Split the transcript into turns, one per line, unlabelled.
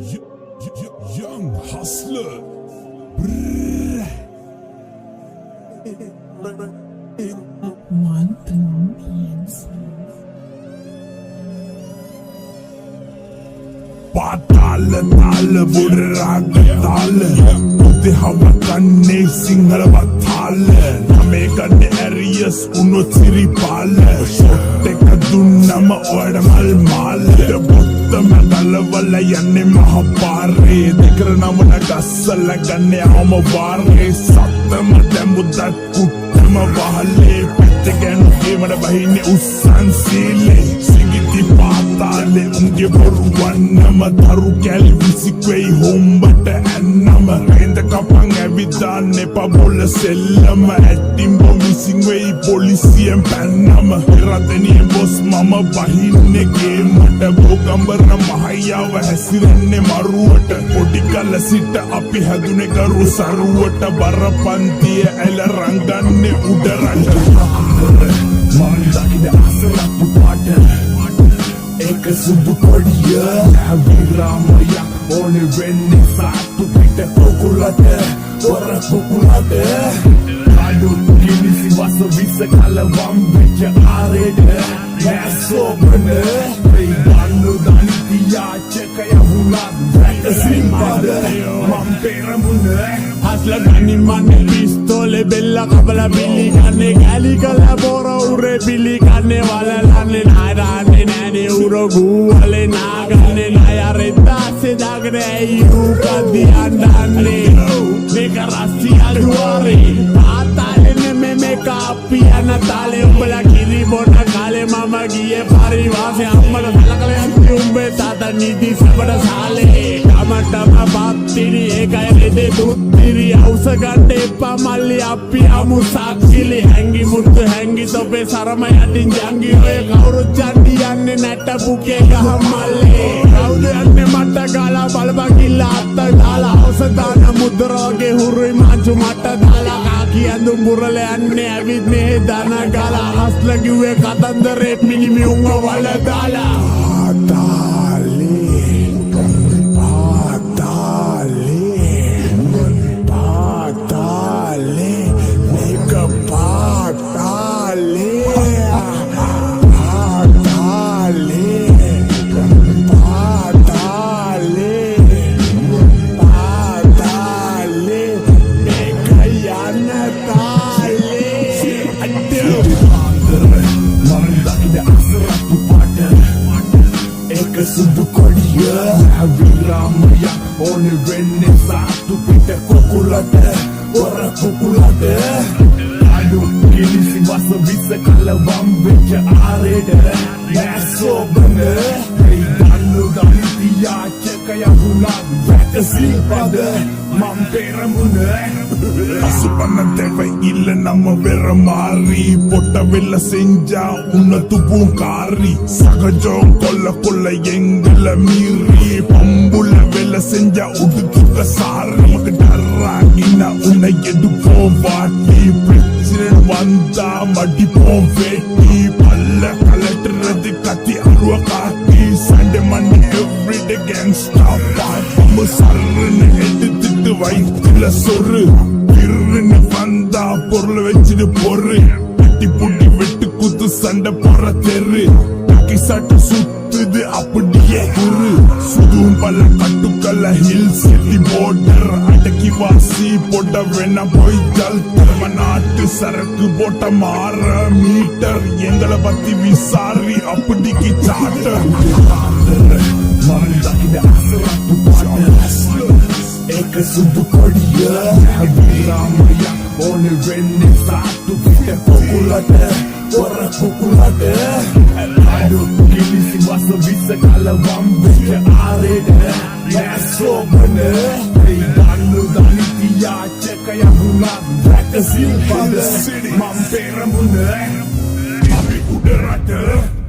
Young hustler. පාතාල තාල බොඩ රාග තාල උදේ හව කන්නේ සිංහල වතාල මේ ගන්න ඇරියස් උනොත් සිරිපාල ෂොට් එක දුන්නම ඔයාට මල් මාල බොත්තම ගලවල යන්නේ මහ පාරේ දෙකරනවන ගස්සල ගන්නේ අවම වාරේ සත්තම දැම්බුදත් කුට්ටම වහලේ පිට ගැනු ඒමට බහින්නේ උස්සන් සීලේ සිගිති පාතාලේ උන්ගේ බොරුවන්නම දරු කැලි විසික්වෙයි හොම්බට ඇන්නම රේන්ද කපන් ඇවිදාන්න එපා බොල සෙල්ලම ඇටිම් බොමිසින් වෙයි පොලිසියෙන් පැන්නම රතනියෙන් බොස් මම බහින්නේ ගේමට බෝගම්බර මහයාව හැසිරෙන්නේ මරුවට පොඩි කල සිට අපි හැදුනේ කරු සරුවට බර පන්තිය ඇල රංගන්නේ උඩරට මන් දකින අසරප්පු පාට ඒක සුදු කොඩිය හැවිරාමයක් ඕනේ වෙන්නේ සාතු පිට පොකුලට වර පොකුලට අඩු කිනිසි වස විස කලවම් වෙච්ච ආරෙට නැසෝපන ඒ දන්නු දනිතියා චකය වුණා වැටසිම්පද මම් පෙරමුණ හස්ල ගනි මන්නේ පිස්තෝලේ බෙල්ල කබල බිලි කන්නේ කැලි කල බොර උරේ බිලි කන්නේ වලලන්නේ නාරන්නේ නෑනේ උරගු වලේ නාගන්නේ නයරෙද්දාසේ දාගෙන ඇයි රූපදි අඬන්නේ මේක රස්සිය දුවාරේ පාතාලේ මේ කාපි යන තාලේ උඹලා කිරි බොන කාලේ මම ගියේ පරිවාසේ අම්මල සලකල යන්නේ උඹේ තාතා නිදි සබඩ සාලේ කමටම බත්තිරි ඒකයි රෙදේ දුත්තිරි අවුස ගන්න එපා මල්ලි අපි අමු සාක්කිලි හැංගි මුත්තු හැංගි තොපේ සරම යටින් ජංගි ඔය කවුරු චන්ඩි යන්නේ නැට පුකේ ගහ මල්ලේ කවුද යන්නේ මට ගාලා බලපන් කිල්ල අත්ත දාලා අවුස දාන මුද්‍රාගේ හුරුයි මාංචු මට දාලා කාකි ඇඳුම් බුරල යන්නේ ඇවිත් මේ දන ගාලා හස්ල කිව්වේ කතන්දරේ මිනිමි උංග වල දාලා සුදු කොඩිය හැවිරාමයක් ඕනේ වෙන්නේ සාතු පිට කොකුලට වර කොකුලට අඩු කිලිසි වස විස කලවම් වෙච්ච ආරෙට නැසෝබන ඒ දන්නු දනිතියා චකය වුණා වැටසිම්පද මම් පෙරමුණ අසුපන්න දෙවයි ඉල්ල නම වෙරමාරි පොට වෙල්ල செஞ்சா உன்ன துபுங்காரி சகஜம் கொல்ல கொல்ல எங்கள மீறி பம்புல வெல்ல செஞ்சா உடுத்துக்க சாரி நமக்கு டர்ராகினா உன்னை எடுப்போம் வாட்டி பிரச்சனை வந்தா மடிப்போம் வெட்டி பல்ல கலட்டுறது கத்தி அருவ காட்டி சண்டே மணி எவ்ரிடே கேங்ஸ்டா பம்பு சர்ன்னு எடுத்துட்டு வயிற்றுல சொரு திருன்னு வந்தா பொருள் வச்சுட்டு பொறு கட்டி புட்டி வெட்டு குத்து சண்டை போற தெரு டக்கி சட்டை சுத்துது அப்படியே குரு சுதும் பல கட்டுக்கல்ல ஹில் சிட்டி போர்டர் அடக்கி வாசி போட்ட வேணா போய் ஜல் நம்ம நாட்டு சரக்கு போட்ட மாற மீட்டர் எங்களை பத்தி விசாரி அப்படிக்கு சாட்டர் ඒක සුදු කොඩිය හැවිරාමයක් ඕනේ වෙන්නේ සාතු පිට කොකුලට වර කොකුලට අඩු කිලිසි වස විස කලවම් වෙච්ච ආරෙට නැසෝබන ඒ දන්නු දනිතියා චකය වුණා වැටසිම්පද මම් පෙරමුණ අපි උඩරට